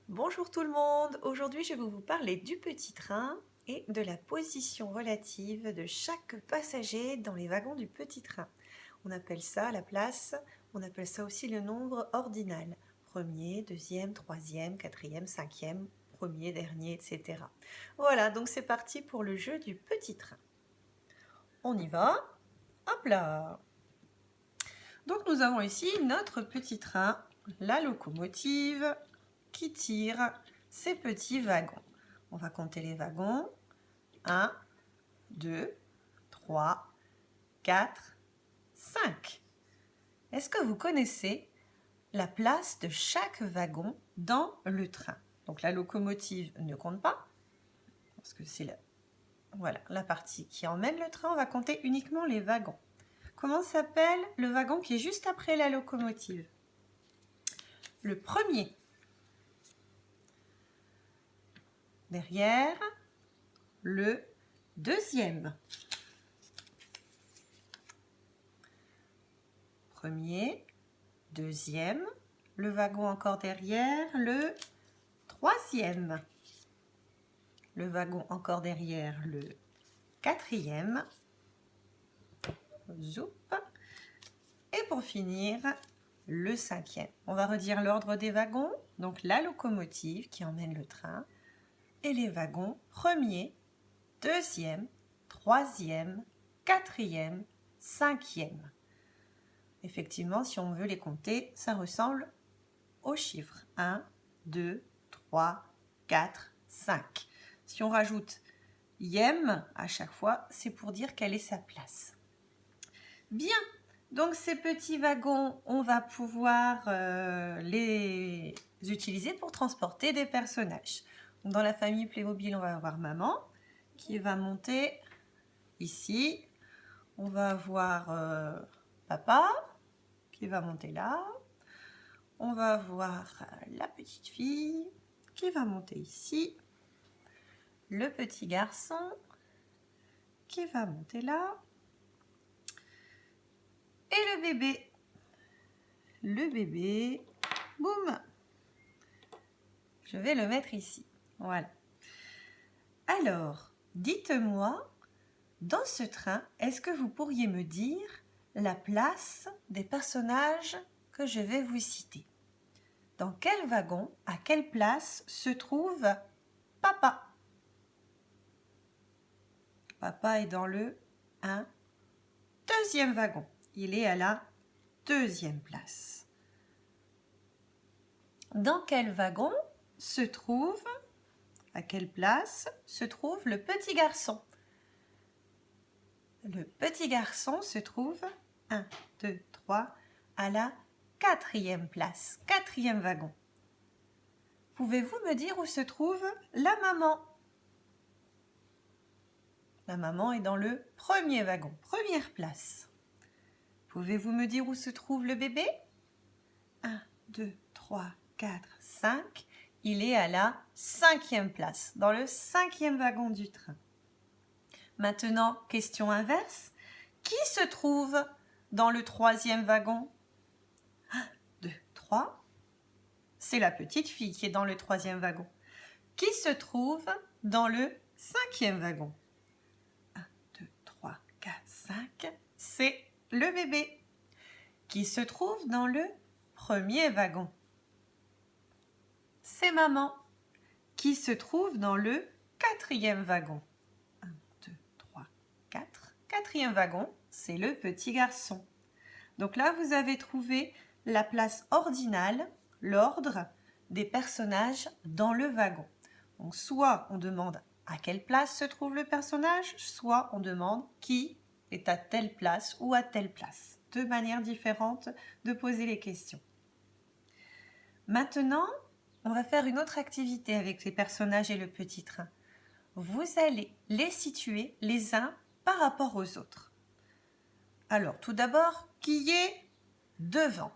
Bonjour tout le monde, aujourd'hui je vais vous parler du petit train et de la position relative de chaque passager dans les wagons du petit train. On appelle ça la place, on appelle ça aussi le nombre ordinal. Premier, deuxième, troisième, quatrième, cinquième, premier, dernier, etc. Voilà, donc c'est parti pour le jeu du petit train. On y va, hop là. Donc nous avons ici notre petit train, la locomotive, qui tire ces petits wagons. On va compter les wagons. 1, 2, 3, 4, 5. Est-ce que vous connaissez la place de chaque wagon dans le train? Donc la locomotive ne compte pas, parce que c'est la partie qui emmène le train. On va compter uniquement les wagons. Comment s'appelle le wagon qui est juste après la locomotive? Le premier. Derrière, le deuxième. Premier, deuxième, le wagon encore derrière, le troisième. Le wagon encore derrière, le quatrième. Zoup. Et pour finir, le cinquième. On va redire l'ordre des wagons. Donc la locomotive qui emmène le train et les wagons premier, deuxième, troisième, quatrième, cinquième. Effectivement, si on veut les compter, ça ressemble aux chiffres 1, 2, 3, 4, 5. Si on rajoute yem à chaque fois, c'est pour dire quelle est sa place. Bien, donc ces petits wagons, on va pouvoir les utiliser pour transporter des personnages. Dans la famille Playmobil, on va avoir maman qui va monter ici. On va avoir papa qui va monter là. On va voir la petite fille qui va monter ici. Le petit garçon qui va monter là. Et le bébé. Le bébé, boum. Je vais le mettre ici. Voilà. Alors, dites-moi, dans ce train, est-ce que vous pourriez me dire la place des personnages que je vais vous citer? Dans quel wagon, à quelle place se trouve papa? Papa est dans le 1, deuxième wagon. Il est à la deuxième place. Dans quel wagon se trouve, à quelle place se trouve le petit garçon? Le petit garçon se trouve 1, 2, 3 à la quatrième place, quatrième wagon. Pouvez-vous me dire où se trouve la maman? La maman est dans le premier wagon, première place. Pouvez-vous me dire où se trouve le bébé? 1, 2, 3, 4, 5. Il est à la cinquième place, dans le cinquième wagon du train. Maintenant, question inverse. Qui se trouve dans le troisième wagon? 1, 2, 3. C'est la petite fille qui est dans le troisième wagon. Qui se trouve dans le cinquième wagon? 1, 2, 3, 4, 5. C'est le bébé. Qui se trouve dans le premier wagon? C'est maman. Qui se trouve dans le quatrième wagon? 1, 2, 3, 4. Quatrième wagon, c'est le petit garçon. Donc là, vous avez trouvé la place ordinale, l'ordre des personnages dans le wagon. Donc soit on demande à quelle place se trouve le personnage, soit on demande qui est à telle place ou à telle place. Deux manières différentes de poser les questions. Maintenant, on va faire une autre activité avec les personnages et le petit train. Vous allez les situer les uns par rapport aux autres. Alors, tout d'abord, qui est devant?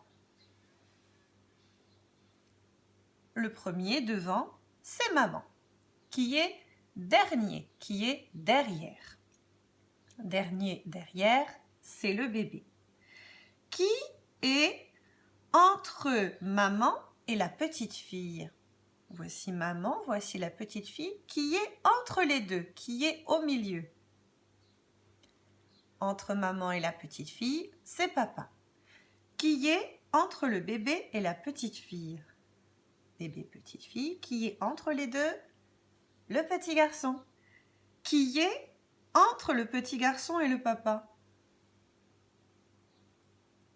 Le premier devant, c'est maman. Qui est dernier? Qui est derrière? Dernier derrière, c'est le bébé. Qui est entre maman et la petite fille? Voici maman, voici la petite fille qui est entre les deux, qui est au milieu. Entre maman et la petite fille, c'est papa. Qui est entre le bébé et la petite fille? Bébé, petite fille. Qui est entre les deux? Le petit garçon. Qui est entre le petit garçon et le papa?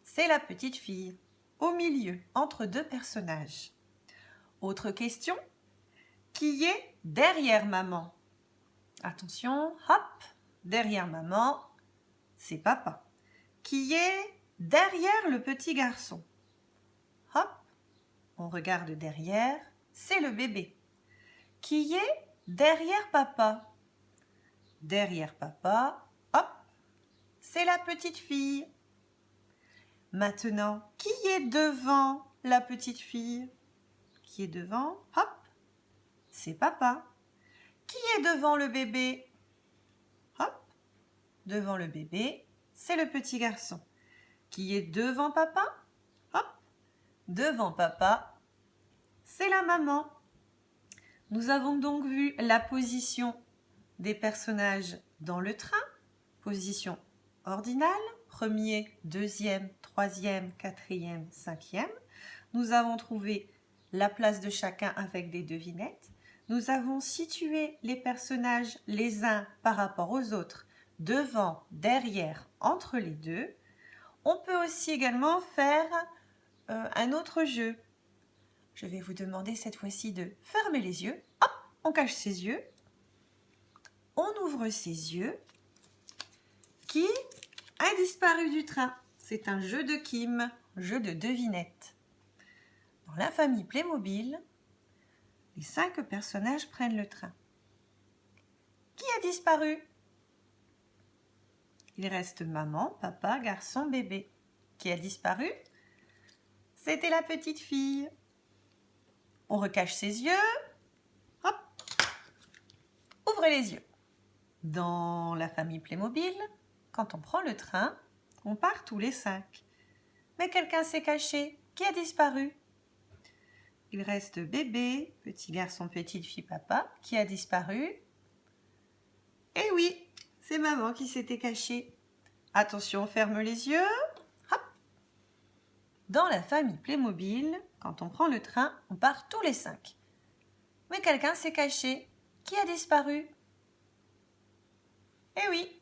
C'est la petite fille, au milieu, entre deux personnages. Autre question. Qui est derrière maman? Attention, hop, derrière maman, c'est papa. Qui est derrière le petit garçon? Hop, on regarde derrière, c'est le bébé. Qui est derrière papa? Derrière papa, hop, c'est la petite fille. Maintenant, qui est devant la petite fille? Qui est devant? Hop, c'est papa. Qui est devant le bébé? Hop, devant le bébé, c'est le petit garçon. Qui est devant papa? Hop, devant papa, c'est la maman. Nous avons donc vu la position des personnages dans le train. Position ordinale, premier, deuxième, troisième, quatrième, cinquième. Nous avons trouvé la place de chacun avec des devinettes. Nous avons situé les personnages les uns par rapport aux autres, devant, derrière, entre les deux. On peut aussi également faire un autre jeu. Je vais vous demander cette fois-ci de fermer les yeux. Hop, on cache ses yeux. On ouvre ses yeux. Qui a disparu du train? C'est un jeu de Kim, jeu de devinettes. Dans la famille Playmobil, les 5 personnages prennent le train. Qui a disparu? Il reste maman, papa, garçon, bébé. Qui a disparu? C'était la petite fille. On recache ses yeux. Hop. Ouvrez les yeux. Dans la famille Playmobil, quand on prend le train, on part tous les 5. Mais quelqu'un s'est caché. Qui a disparu? Il reste bébé, petit garçon, petite fille, papa. Qui a disparu? Eh oui, c'est maman qui s'était cachée. Attention, on ferme les yeux. Hop. Dans la famille Playmobil, quand on prend le train, on part tous les 5. Mais quelqu'un s'est caché. Qui a disparu? Eh oui,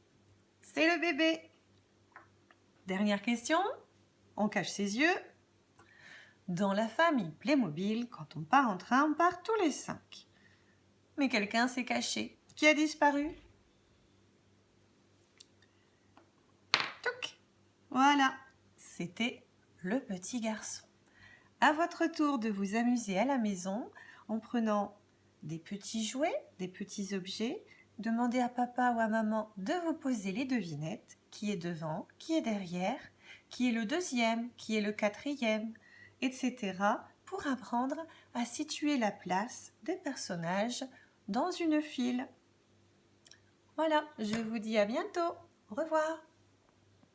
c'est le bébé. Dernière question. On cache ses yeux. Dans la famille Playmobil, quand on part en train, on part tous les 5. Mais quelqu'un s'est caché. Qui a disparu? Touc. Voilà, c'était le petit garçon. À votre tour de vous amuser à la maison en prenant des petits jouets, des petits objets. Demandez à papa ou à maman de vous poser les devinettes. Qui est devant, qui est derrière, qui est le deuxième, qui est le quatrième, etc. pour apprendre à situer la place des personnages dans une file. Voilà, je vous dis à bientôt. Au revoir.